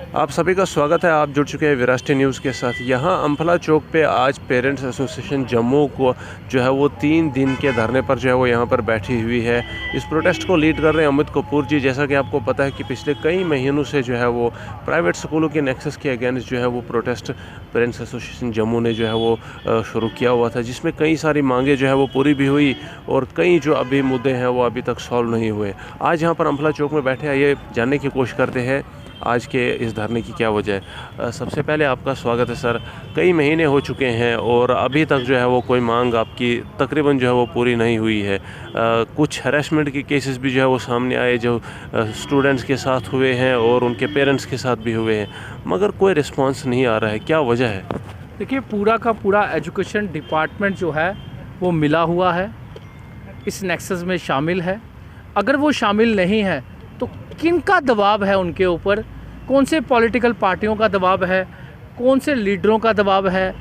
आप सभी का स्वागत है। आप जुड़ चुके हैं विरासती न्यूज़ के साथ। यहाँ अम्फला चौक पे आज पेरेंट्स एसोसिएशन जम्मू को जो है वो 3 दिन के धरने पर जो है वो यहाँ पर बैठी हुई है। इस प्रोटेस्ट को लीड कर रहे हैं अमित कपूर जी। जैसा कि आपको पता है कि पिछले कई महीनों से जो है वो प्राइवेट स्कूलों के नेक्सस के अगेंस्ट जो है वो प्रोटेस्ट पेरेंट्स एसोसिएशन जम्मू ने जो है वो शुरू किया हुआ था, जिसमें कई सारी मांगें जो है वो पूरी भी हुई और कई जो अभी मुद्दे हैं वो अभी तक सॉल्व नहीं हुए। आज यहाँ पर अम्फला चौक में बैठे आइए जानने की कोशिश करते हैं आज के इस धरने की क्या वजह है। सबसे पहले आपका स्वागत है सर। कई महीने हो चुके हैं और अभी तक जो है वो कोई मांग आपकी तकरीबन जो है वो पूरी नहीं हुई है। कुछ हैरेसमेंट के केसेस भी जो है वो सामने आए, जो स्टूडेंट्स के साथ हुए हैं और उनके पेरेंट्स के साथ भी हुए हैं, मगर कोई रिस्पॉन्स नहीं आ रहा है। क्या वजह है? देखिए, पूरा का पूरा एजुकेशन डिपार्टमेंट जो है वो मिला हुआ है, इस नेक्सस में शामिल है। अगर वो शामिल नहीं है तो किन का दबाव है उनके ऊपर, कौन से पॉलिटिकल पार्टियों का दबाव है, कौन से लीडरों का दबाव है,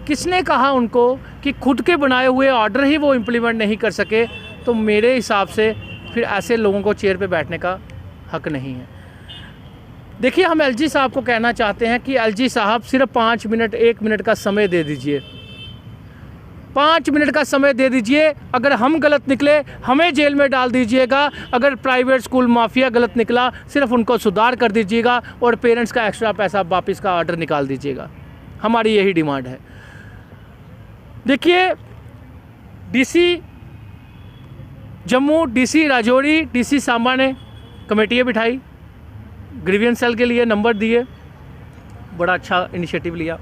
किसने कहा उनको कि खुद के बनाए हुए ऑर्डर ही वो इम्प्लीमेंट नहीं कर सके, तो मेरे हिसाब से फिर ऐसे लोगों को चेयर पे बैठने का हक नहीं है। देखिए, हम एलजी साहब को कहना चाहते हैं कि एलजी साहब सिर्फ 5 मिनट 1 मिनट का समय दे दीजिए, 5 मिनट का समय दे दीजिए। अगर हम गलत निकले हमें जेल में डाल दीजिएगा, अगर प्राइवेट स्कूल माफिया गलत निकला सिर्फ उनको सुधार कर दीजिएगा और पेरेंट्स का एक्स्ट्रा पैसा वापस का ऑर्डर निकाल दीजिएगा। हमारी यही डिमांड है। देखिए, DC Jammu, DC Rajouri, DC Samba ने कमेटियाँ बिठाई, ग्रीवियंस सेल के लिए नंबर दिए, बड़ा अच्छा इनिशिएटिव लिया।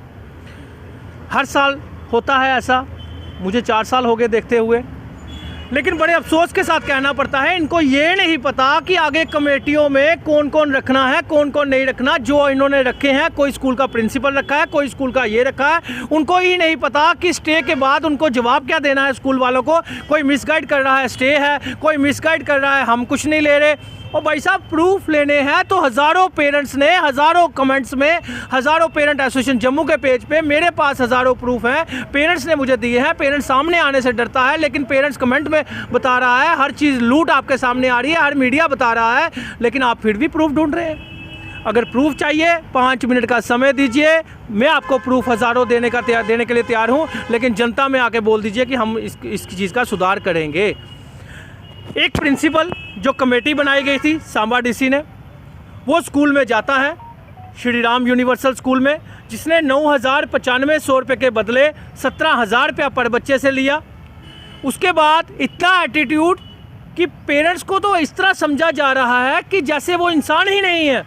हर साल होता है ऐसा, मुझे 4 साल हो गए देखते हुए, लेकिन बड़े अफसोस के साथ कहना पड़ता है इनको ये नहीं पता कि आगे कमेटियों में कौन कौन रखना है, कौन कौन नहीं रखना। जो इन्होंने रखे हैं, कोई स्कूल का प्रिंसिपल रखा है, कोई स्कूल का ये रखा है, उनको ही नहीं पता कि स्टे के बाद उनको जवाब क्या देना है स्कूल वालों को। कोई मिसगाइड कर रहा है, स्टे है, कोई मिसगाइड कर रहा है, हम कुछ नहीं ले रहे। और भाई साहब, प्रूफ लेने हैं तो हज़ारों पेरेंट्स ने, हज़ारों कमेंट्स में, हज़ारों पेरेंट एसोसिएशन जम्मू के पेज पे मेरे पास हज़ारों प्रूफ हैं, पेरेंट्स ने मुझे दिए हैं। पेरेंट्स सामने आने से डरता है, लेकिन पेरेंट्स कमेंट में बता रहा है, हर चीज़ लूट आपके सामने आ रही है, हर मीडिया बता रहा है, लेकिन आप फिर भी प्रूफ ढूंढ रहे हैं। अगर प्रूफ चाहिए 5 मिनट का समय दीजिए, मैं आपको प्रूफ हज़ारों देने के लिए तैयार हूँ, लेकिन जनता में आके बोल दीजिए कि हम इस चीज़ का सुधार करेंगे। एक प्रिंसिपल जो कमेटी बनाई गई थी सांबा डीसी ने, वो स्कूल में जाता है, श्री राम यूनिवर्सल स्कूल में, जिसने 9,095 रुपये के बदले 17,000 रुपया पर बच्चे से लिया। उसके बाद इतना एटीट्यूड कि पेरेंट्स को तो इस तरह समझा जा रहा है कि जैसे वो इंसान ही नहीं है।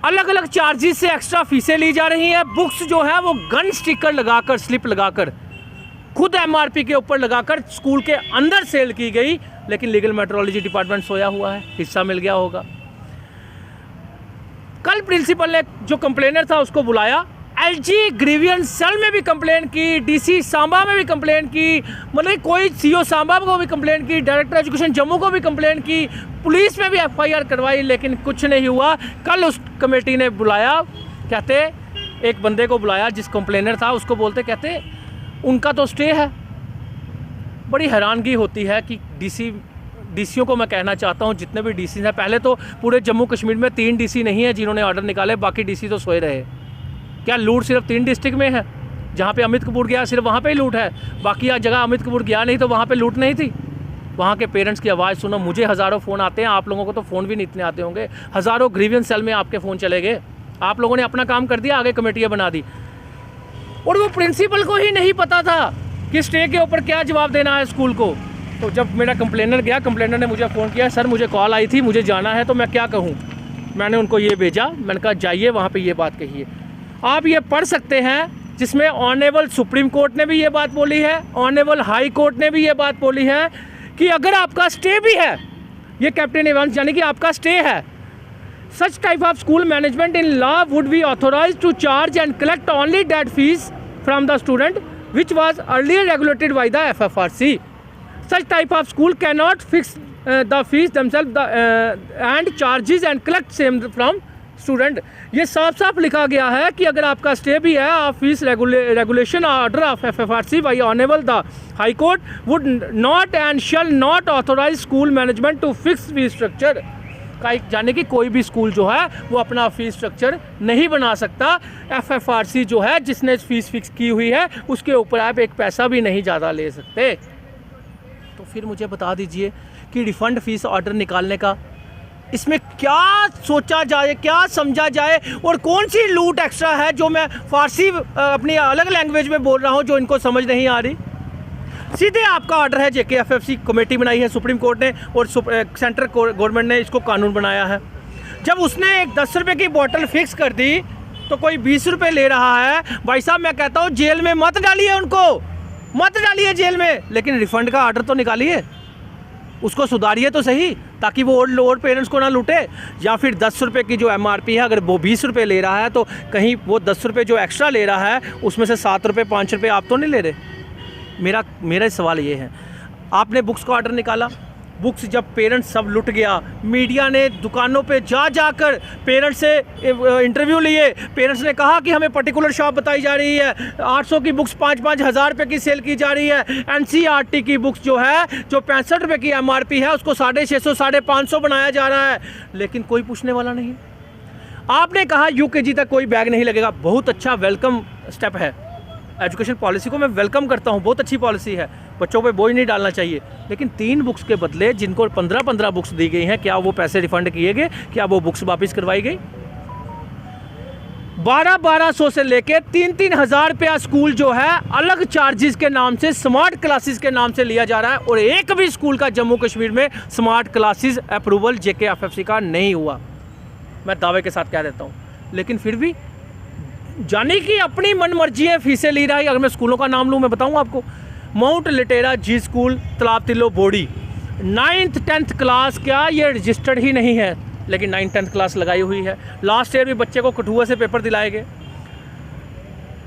अलग अलग चार्जेस से एक्स्ट्रा फीसें ली जा रही हैं। बुक्स जो है वो गन स्टिकर लगाकर, स्लिप लगाकर, खुद एमआरपी के ऊपर लगाकर स्कूल के अंदर सेल की गई, लेकिन लीगल मेट्रोलॉजी डिपार्टमेंट सोया हुआ है, हिस्सा मिल गया होगा। कल प्रिंसिपल ने जो कंप्लेनर था उसको बुलाया, एलजी ग्रीवियंस सेल में भी कंप्लेन की, डीसी सांबा में भी कंप्लेन की, मतलब कोई सीओ सांबा को भी कंप्लेन की, डायरेक्टर एजुकेशन जम्मू को भी कंप्लेन की, पुलिस में भी एफआईआर करवाई, लेकिन कुछ नहीं हुआ। कल उस कमेटी ने बुलाया, कहते एक बंदे को बुलाया जिस कंप्लेनर था, उसको बोलते, कहते उनका तो स्टे है। बड़ी हैरानगी होती है कि डीसीओं को मैं कहना चाहता हूं, जितने भी डीसी हैं, पहले तो पूरे जम्मू कश्मीर में 3 डीसी नहीं है जिन्होंने ऑर्डर निकाले, बाकी डीसी तो सोए रहे। क्या लूट सिर्फ 3 डिस्ट्रिक्ट में है? जहां पे अमित कपूर गया सिर्फ वहां पे ही लूट है, बाकी जगह अमित कपूर गया नहीं तो वहां पे लूट नहीं थी? वहाँ के पेरेंट्स की आवाज़ सुनो। मुझे हज़ारों फ़ोन आते हैं, आप लोगों को तो फ़ोन भी नहीं इतने आते होंगे। हज़ारों ग्रीवियंस सेल में आपके फ़ोन चले गए, आप लोगों ने अपना काम कर दिया, आगे कमेटियाँ बना दी। और वो प्रिंसिपल को ही नहीं पता था कि स्टे के ऊपर क्या जवाब देना है स्कूल को। तो जब मेरा कंप्लेनर गया, कंप्लेनर ने मुझे फ़ोन किया, सर मुझे कॉल आई थी, मुझे जाना है, तो मैं क्या कहूँ। मैंने उनको ये भेजा, मैंने कहा जाइए वहाँ पे ये बात कहिए। आप ये पढ़ सकते हैं, जिसमें ऑनरेबल सुप्रीम कोर्ट ने भी ये बात बोली है, ऑनरेबल हाई कोर्ट ने भी ये बात बोली है कि अगर आपका स्टे भी है, ये कैप्टन इवेंट्स यानी कि आपका स्टे है, such type of school management in law would be authorized to charge and collect only that fees from the student which was earlier regulated by the FFRC. Such type of school cannot fix the fees themselves and charges and collect same from student. ये साफ साफ लिखा गया है कि अगर आपका stay भी है, आप fees regulation order of FFRC by Honorable the High Court would not and shall not authorize school management to fix fee structure. जाने कि कोई भी स्कूल जो है वो अपना फीस स्ट्रक्चर नहीं बना सकता। FFRC जो है जिसने फीस फिक्स की हुई है उसके ऊपर आप एक पैसा भी नहीं ज़्यादा ले सकते। तो फिर मुझे बता दीजिए कि रिफ़ंड फीस ऑर्डर निकालने का इसमें क्या सोचा जाए, क्या समझा जाए, और कौन सी लूट एक्स्ट्रा है जो मैं फ़ारसी अपनी अलग लैंग्वेज में बोल रहा हूँ जो इनको समझ नहीं आ रही। सीधे आपका ऑर्डर है, JKFFC कमेटी बनाई है सुप्रीम कोर्ट ने और सेंट्रल गवर्नमेंट ने इसको कानून बनाया है। जब उसने एक 10 रुपये की बोतल फिक्स कर दी तो कोई 20 रुपये ले रहा है। भाई साहब मैं कहता हूँ जेल में मत डालिए उनको, मत डालिए जेल में, लेकिन रिफ़ंड का ऑर्डर तो निकालिए, उसको सुधारिए तो सही, ताकि वो और पेरेंट्स को ना लूटे। या फिर 10 रुपये की जो MRP है अगर वो 20 रुपये ले रहा है तो कहीं वो 10 रुपये जो एक्स्ट्रा ले रहा है उसमें से 7 रुपये 5 रुपये आप तो नहीं ले रहे। मेरा सवाल ये है, आपने बुक्स का ऑर्डर निकाला, बुक्स जब पेरेंट्स सब लुट गया, मीडिया ने दुकानों पे जाकर पेरेंट्स से इंटरव्यू लिए, पेरेंट्स ने कहा कि हमें पर्टिकुलर शॉप बताई जा रही है, 800 की बुक्स 5-5 हज़ार रुपये की सेल की जा रही है, NCERT की बुक्स जो है जो 65 रुपये की MRP है उसको 650 550 बनाया जा रहा है, लेकिन कोई पूछने वाला नहीं। आपने कहा UKG तक कोई बैग नहीं लगेगा, बहुत अच्छा वेलकम स्टेप है, एजुकेशन पॉलिसी को मैं वेलकम करता हूँ, बहुत अच्छी पॉलिसी है, बच्चों पे बोझ नहीं डालना चाहिए। लेकिन 3 बुक्स के बदले जिनको 15-15 बुक्स दी गई हैं, क्या वो पैसे रिफ़ंड किए गए, क्या वो बुक्स वापस करवाई गई? 1200 से लेके 3-3 हज़ार रुपया स्कूल जो है अलग चार्जेस के नाम से, स्मार्ट क्लासेस के नाम से लिया जा रहा है, और एक भी स्कूल का जम्मू कश्मीर में स्मार्ट क्लासेस अप्रूवल JKFFC का नहीं हुआ, मैं दावे के साथ कह देता हूँ। लेकिन फिर भी जाने की अपनी मन मर्जी है फीसें ले रहा है। अगर मैं स्कूलों का नाम लूँ, मैं बताऊँ आपको, माउंट लिटेरा जी स्कूल तालाब तिल्लो बोडी, 9th 10th क्लास, क्या ये रजिस्टर्ड ही नहीं है, लेकिन 9th 10th क्लास लगाई हुई है। लास्ट ईयर भी बच्चे को कठुआ से पेपर दिलाए गए।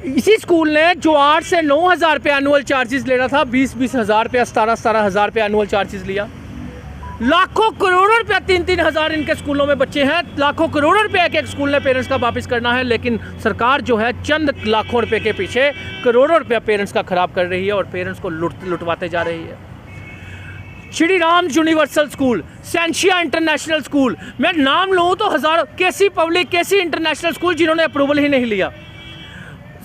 इसी स्कूल ने जो 8 से 9 हज़ार रुपये एनुअल चार्जेस ले रहा था, 20-20 हज़ार रुपया, 17 हज़ार रुपये एनुअल चार्जेस लिया। लाखों करोड़ों रुपया 3-3 हज़ार इनके स्कूलों में बच्चे हैं, लाखों करोड़ों रुपए एक स्कूल ने पेरेंट्स का वापस करना है, लेकिन सरकार जो है चंद लाखों रुपए के पीछे करोड़ों रुपया पेरेंट्स का खराब कर रही है और पेरेंट्स को लुटवाते जा रही है। श्री राम यूनिवर्सल स्कूल, सेंशिया इंटरनेशनल स्कूल, मैं नाम लूँ तो हज़ारों, KC public, KC international school जिन्होंने अप्रूवल ही नहीं लिया।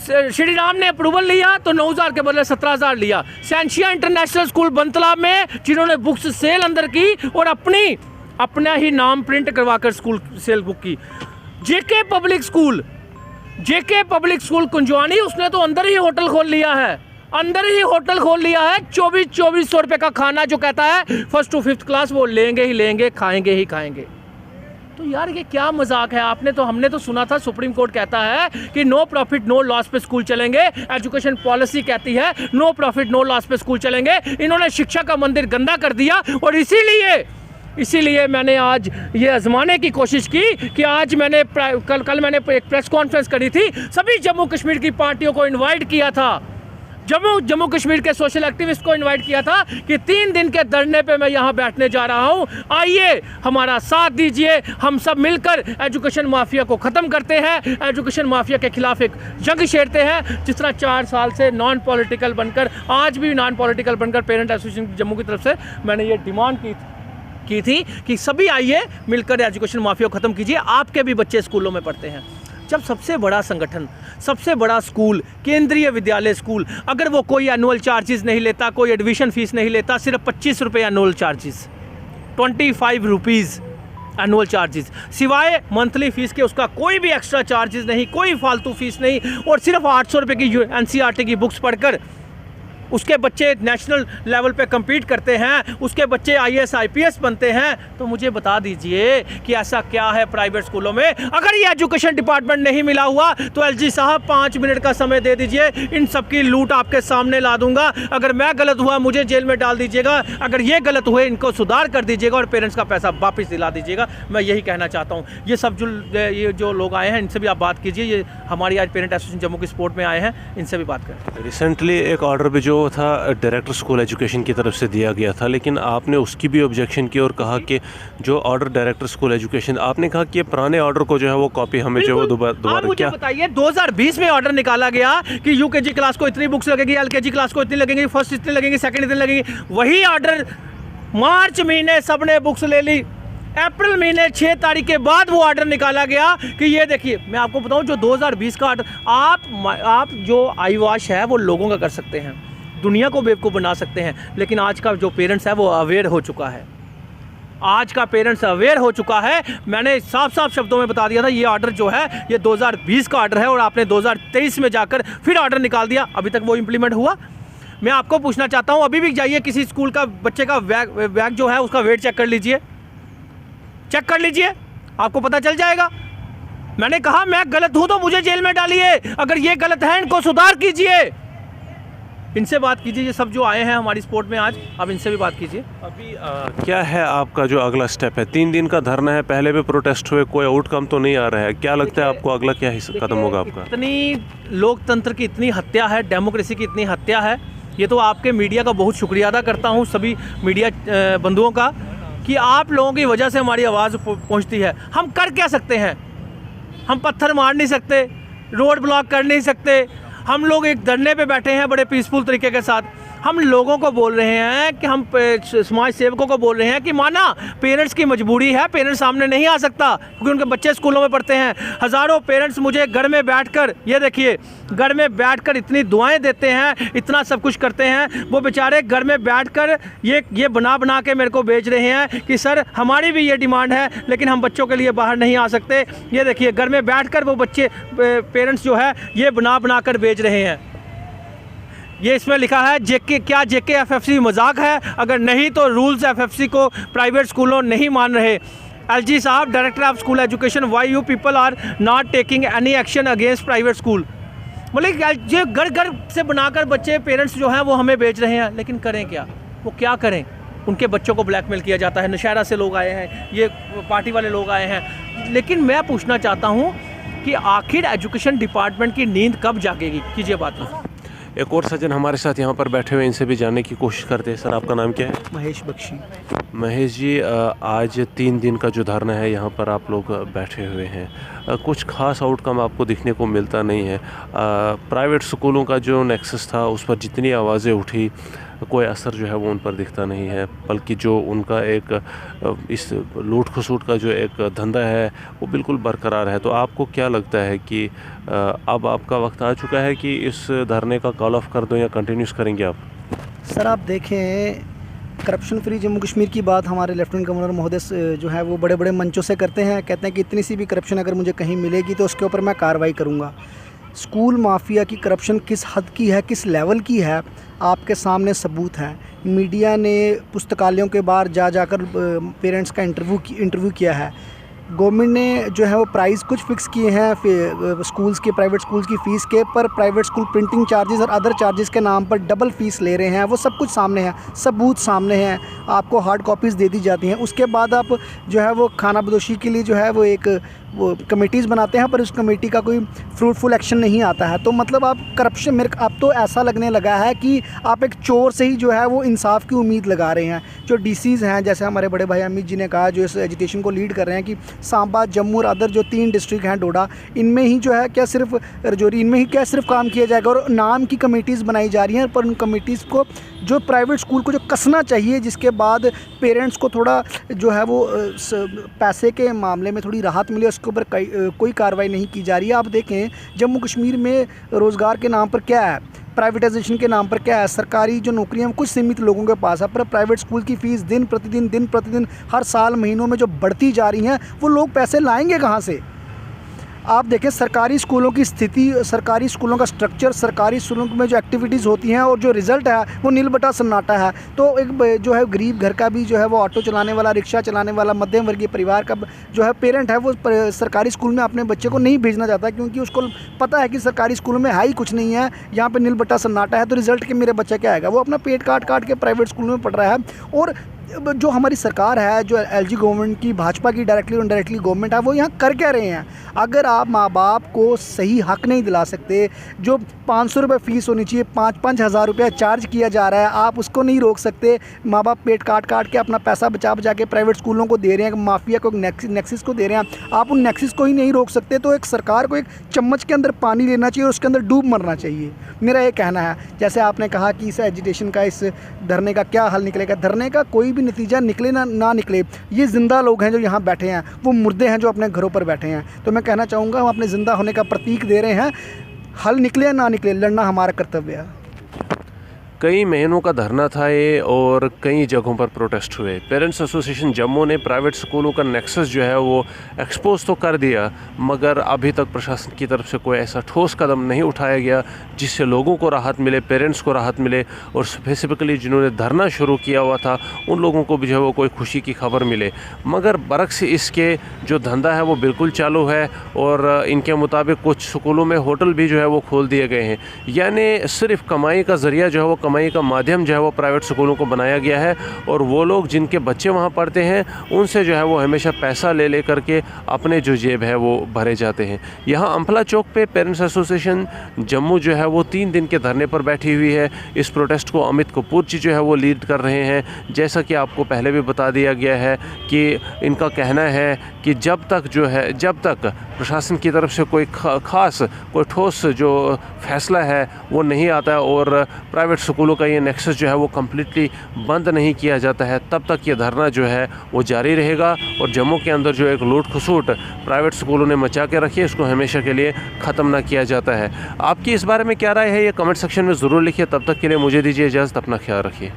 श्री राम ने अप्रूवल लिया तो 9,000 के बदले 17,000 लिया। सेंशिया इंटरनेशनल स्कूल बनतलाब में जिन्होंने बुक्स सेल अंदर की और अपना ही नाम प्रिंट करवाकर स्कूल सेल बुक की। JK पब्लिक स्कूल कुंजवानी, उसने तो अंदर ही होटल खोल लिया है, 2400 रुपये का खाना, जो कहता है 1st to 5th क्लास वो लेंगे ही लेंगे, खाएंगे ही खाएंगे। तो यार ये क्या मजाक है। हमने तो सुना था सुप्रीम कोर्ट कहता है कि नो प्रॉफिट नो लॉस पे स्कूल चलेंगे, एजुकेशन पॉलिसी कहती है नो प्रॉफिट नो लॉस पे स्कूल चलेंगे। इन्होंने शिक्षा का मंदिर गंदा कर दिया और इसीलिए मैंने आज ये आजमाने की कोशिश की कि आज मैंने कल मैंने एक प्रेस कॉन्फ्रेंस करी थी, सभी जम्मू कश्मीर की पार्टियों को इन्वाइट किया था, जम्मू कश्मीर के सोशल एक्टिविस्ट को इनवाइट किया था कि 3 दिन के धरने पे मैं यहाँ बैठने जा रहा हूँ, आइए हमारा साथ दीजिए, हम सब मिलकर एजुकेशन माफिया को ख़त्म करते हैं, एजुकेशन माफिया के खिलाफ एक जंग छेड़ते हैं। जिस तरह 4 साल से नॉन पॉलिटिकल बनकर, आज भी नॉन पॉलिटिकल बनकर पेरेंट एसोसिएशन जम्मू की तरफ से मैंने ये डिमांड की थी कि सभी आइए मिलकर एजुकेशन माफिया को ख़त्म कीजिए। आपके भी बच्चे स्कूलों में पढ़ते हैं। जब सबसे बड़ा संगठन, सबसे बड़ा स्कूल, केंद्रीय विद्यालय स्कूल, अगर वो कोई एनुअल चार्जेस नहीं लेता, कोई एडमिशन फ़ीस नहीं लेता, सिर्फ 25 रुपये annual charges, 25 rupees annual charges, सिवाय मंथली फ़ीस के उसका कोई भी एक्स्ट्रा चार्जेस नहीं, कोई फालतू फ़ीस नहीं, और सिर्फ 800 रुपये की NCERT की बुक्स पढ़कर उसके बच्चे नेशनल लेवल पे compete करते हैं, उसके बच्चे IAS IPS बनते हैं। तो मुझे बता दीजिए कि ऐसा क्या है प्राइवेट स्कूलों में। अगर ये एजुकेशन डिपार्टमेंट नहीं मिला हुआ तो LG साहब 5 मिनट का समय दे दीजिए, इन सब की लूट आपके सामने ला दूंगा। अगर मैं गलत हुआ मुझे जेल में डाल दीजिएगा, अगर ये गलत हुए इनको सुधार कर दीजिएगा और पेरेंट्स का पैसा वापस दिला दीजिएगा। मैं यही कहना चाहता हूँ। ये सब जो लोग आए हैं इनसे भी आप बात कीजिए, ये हमारी आज पेरेंट एसोसिएशन जम्मू की सपोर्ट में आए हैं, इनसे भी बात करें। रिसेंटली एक ऑर्डर भी जो था डायरेक्टर स्कूल एजुकेशन की तरफ से दिया गया था, लेकिन आपने उसकी भी ऑब्जेक्शन की और कहा कि जो ऑर्डर डायरेक्टर स्कूल एजुकेशन, आपने कहा कि पुराने ऑर्डर को जो है वो कॉपी हमें जो है दोबारा क्या बताइए। 2020 में ऑर्डर निकाला गया कि UKG क्लास को इतनी बुक्स लगेगी, LKG क्लास को इतनी लगेंगी, फर्स्ट इतनी लगेंगी, सेकंड इतनी लगेंगी। वही ऑर्डर मार्च महीने सबने बुक्स ले ली, अप्रैल महीने 6 तारीख के बाद वो ऑर्डर निकाला गया कि ये देखिए, मैं आपको बताऊं जो 2020 का ऑर्डर, आप जो आई वॉश है वो लोगों का कर सकते हैं, दुनिया को बेवकूफ़ बना सकते हैं, लेकिन आज का जो पेरेंट्स है वो अवेयर हो चुका है। आज का पेरेंट्स अवेयर हो चुका है। मैंने साफ साफ शब्दों में बता दिया था ये ऑर्डर जो है ये 2020 का ऑर्डर है और आपने 2023 में जाकर फिर ऑर्डर निकाल दिया, अभी तक वो इम्प्लीमेंट हुआ। मैं आपको पूछना चाहता हूँ, अभी भी जाइए किसी स्कूल का बच्चे का बैग जो है उसका वेट चेक कर लीजिए, आपको पता चल जाएगा। मैंने कहा मैं गलत हूं तो मुझे जेल में डालिए, अगर ये गलत है इनको सुधार कीजिए, इनसे बात कीजिए। ये सब जो आए हैं हमारी स्पोर्ट में आज, अब इनसे भी बात कीजिए। अभी क्या है आपका जो अगला स्टेप है? 3 दिन का धरना है, पहले भी प्रोटेस्ट हुए, कोई आउटकम तो नहीं आ रहा है, क्या लगता है आपको अगला क्या कदम होगा आपका? इतनी लोकतंत्र की इतनी हत्या है, डेमोक्रेसी की इतनी हत्या है, ये तो आपके मीडिया का बहुत शुक्रिया अदा करता हूँ, सभी मीडिया बंधुओं का, कि आप लोगों की वजह से हमारी आवाज़ पहुँचती है। हम कर क्या सकते हैं? हम पत्थर मार नहीं सकते, रोड ब्लॉक कर नहीं सकते, हम लोग एक धरने पे बैठे हैं बड़े पीसफुल तरीके के साथ। हम लोगों को बोल रहे हैं कि हम समाज सेवकों को बोल रहे हैं कि माना पेरेंट्स की मजबूरी है, पेरेंट्स सामने नहीं आ सकता क्योंकि उनके बच्चे स्कूलों में पढ़ते हैं। हज़ारों पेरेंट्स मुझे घर में बैठकर, ये देखिए, घर में बैठकर इतनी दुआएं देते हैं, इतना सब कुछ करते हैं, वो बेचारे घर में बैठकर ये बना के मेरे को भेज रहे हैं कि सर हमारी भी ये डिमांड है लेकिन हम बच्चों के लिए बाहर नहीं आ सकते। ये देखिए, घर में बैठकर वो बच्चे पेरेंट्स जो है ये बना कर भेज रहे हैं। ये इसमें लिखा है क्या जेके एफएफसी मजाक है? अगर नहीं तो रूल्स एफएफसी को प्राइवेट स्कूलों नहीं मान रहे। एलजी साहब, director of school education, why you people are not taking any action against private school? मतलब ये घर से बनाकर बच्चे पेरेंट्स जो हैं वो हमें बेच रहे हैं, लेकिन करें क्या? वो क्या करें? उनके बच्चों को ब्लैकमेल किया जाता है, नौशहरा से लोग आए हैं, ये पार्टी वाले लोग आए हैं। लेकिन मैं पूछना चाहता हूँ कि आखिर एजुकेशन डिपार्टमेंट की नींद कब जागेगी? कीजिए बात। एक और सज्जन हमारे साथ यहाँ पर बैठे हुए, इनसे भी जानने की कोशिश करते हैं। सर, आपका नाम क्या है? महेश बख्शी। महेश जी, आज 3 दिन का जो धरना है यहाँ पर आप लोग बैठे हुए हैं, कुछ खास आउटकम आपको दिखने को मिलता नहीं है। प्राइवेट स्कूलों का जो नेक्सस था उस पर जितनी आवाज़ें उठी, कोई असर जो है वो उन पर दिखता नहीं है, बल्कि जो उनका एक इस लूट खसूट का जो एक धंधा है वो बिल्कुल बरकरार है। तो आपको क्या लगता है कि अब आपका वक्त आ चुका है कि इस धरने का कॉल ऑफ कर दो या कंटिन्यूस करेंगे आप? सर, आप देखें, करप्शन फ्री जम्मू कश्मीर की बात हमारे लेफ्टिनेंट गवर्नर महोदय जो है वो बड़े बड़े मंचों से करते हैं, कहते हैं कि इतनी सी भी करप्शन अगर मुझे कहीं मिलेगी तो उसके ऊपर मैं कार्रवाई करूँगा। स्कूल माफिया की करप्शन किस हद की है, किस लेवल की है, आपके सामने सबूत है। मीडिया ने पुस्तकालयों के बाहर जाकर पेरेंट्स का इंटरव्यू किया है। गवर्नमेंट ने जो है वो प्राइस कुछ फिक्स किए हैं स्कूल्स के, प्राइवेट स्कूल्स की फ़ीस के, पर प्राइवेट स्कूल प्रिंटिंग चार्जेस और अदर चार्जेस के नाम पर डबल फ़ीस ले रहे हैं। वो सब कुछ सामने है, सबूत सामने हैं, आपको हार्ड कॉपीज़ दे दी जाती हैं। उसके बाद आप जो है वो खाना बदोशी के लिए जो है वो कमेटीज़ बनाते हैं, पर उस कमेटी का कोई फ्रूटफुल एक्शन नहीं आता है। तो मतलब आप करप्शन, अब तो ऐसा लगने लगा है कि आप एक चोर से ही जो है वो इंसाफ की उम्मीद लगा रहे हैं। जो डीसीज़ हैं, जैसे हमारे बड़े भाई अमित जी ने कहा, जो इस एजुटेशन को लीड कर रहे हैं, कि सांबा, जम्मू और अदर जो 3 डिस्ट्रिक्ट हैं, डोडा, इनमें ही जो है क्या सिर्फ रजौरी, इनमें ही क्या सिर्फ काम किया जाएगा और नाम की कमेटीज़ बनाई जा रही हैं, पर उन कमेटीज़ को जो प्राइवेट स्कूल को जो कसना चाहिए, जिसके बाद पेरेंट्स को थोड़ा जो है वो पैसे के मामले में थोड़ी राहत मिले, उसके ऊपर कोई कार्रवाई नहीं की जा रही है। आप देखें जम्मू कश्मीर में रोज़गार के नाम पर क्या है, प्राइवेटाइजेशन के नाम पर क्या है, सरकारी जो नौकरियां कुछ सीमित लोगों के पास है, पर प्राइवेट स्कूल की फ़ीस दिन प्रतिदिन हर साल महीनों में जो बढ़ती जा रही हैं, वो लोग पैसे लाएंगे कहाँ से? आप देखें सरकारी स्कूलों की स्थिति, सरकारी स्कूलों का स्ट्रक्चर, सरकारी स्कूलों में जो एक्टिविटीज़ होती हैं और जो रिज़ल्ट है वो नील बटा सन्नाटा है। तो एक जो है गरीब घर का भी जो है वो ऑटो चलाने वाला, रिक्शा चलाने वाला, मध्यम वर्गीय परिवार का जो है पेरेंट है, वो सरकारी स्कूल में अपने बच्चे को नहीं भेजना चाहता, क्योंकि उसको पता है कि सरकारी स्कूलों में है ही कुछ नहीं है, यहाँ पर नील बटा सन्नाटा है, तो रिज़ल्ट के मेरे बच्चा क्या आएगा? वो अपना पेट काट के प्राइवेट स्कूल में पढ़ रहा है। और जो हमारी सरकार है, जो एलजी गवर्नमेंट की, भाजपा की डायरेक्टली और इनडायरेक्टली गवर्नमेंट है, वो यहाँ कर क्या रहे हैं? अगर आप माँ बाप को सही हक नहीं दिला सकते, जो 500 रुपये फ़ीस होनी चाहिए 5-5 हज़ार रुपया चार्ज किया जा रहा है, आप उसको नहीं रोक सकते। माँ बाप पेट काट के अपना पैसा बचा के प्राइवेट स्कूलों को दे रहे हैं, माफिया को, नेक्सिस को दे रहे हैं, आप उन नेक्सिस को ही नहीं रोक सकते। तो एक सरकार को एक चम्मच के अंदर पानी लेना चाहिए और उसके अंदर डूब मरना चाहिए, मेरा ये कहना है। जैसे आपने कहा कि इस एजुटेशन का, इस धरने का क्या हल निकलेगा, धरने का कोई भी भी नतीजा निकले ना निकले, ये ज़िंदा लोग हैं जो यहाँ बैठे हैं, वो मुर्दे हैं जो अपने घरों पर बैठे हैं। तो मैं कहना चाहूँगा हम अपने ज़िंदा होने का प्रतीक दे रहे हैं, हल निकले या ना निकले, लड़ना हमारा कर्तव्य है। कई महीनों का धरना था ये और कई जगहों पर प्रोटेस्ट हुए। पेरेंट्स एसोसिएशन जम्मू ने प्राइवेट स्कूलों का नेक्सस जो है वो एक्सपोज तो कर दिया, मगर अभी तक प्रशासन की तरफ से कोई ऐसा ठोस कदम नहीं उठाया गया जिससे लोगों को राहत मिले, पेरेंट्स को राहत मिले और स्पेसिफिकली जिन्होंने धरना शुरू किया हुआ था उन लोगों को भी जो है वो कोई खुशी की खबर मिले। मगर बरक्स इसके जो धंधा है वो बिल्कुल चालू है और इनके मुताबिक कुछ स्कूलों में होटल भी जो है वो खोल दिए गए हैं, यानी सिर्फ कमाई का ज़रिया जो है वो कमाई का माध्यम जो है वो प्राइवेट स्कूलों को बनाया गया है और वो लोग जिनके बच्चे वहाँ पढ़ते हैं उनसे जो है वो हमेशा पैसा ले करके अपने जो जेब है वो भरे जाते हैं। यहाँ अम्फला चौक पे पेरेंट्स एसोसिएशन जम्मू जो है वो 3 दिन के धरने पर बैठी हुई है। इस प्रोटेस्ट को अमित कपूर जी जो है वो लीड कर रहे हैं। जैसा कि आपको पहले भी बता दिया गया है कि इनका कहना है कि जब तक प्रशासन की तरफ से कोई ख़ास कोई ठोस जो फैसला है वो नहीं आता और प्राइवेट स्कूलों का ये नेक्सस जो है वो कम्प्लीटली बंद नहीं किया जाता है, तब तक ये धरना जो है वो जारी रहेगा। और जम्मू के अंदर जो एक लूट खसूट प्राइवेट स्कूलों ने मचा के रखी है इसको हमेशा के लिए ख़त्म ना किया जाता है। आपकी इस बारे में क्या राय है ये कमेंट सेक्शन में ज़रूर लिखिए। तब तक के लिए मुझे दीजिए इजाज़त, अपना ख्याल रखिए।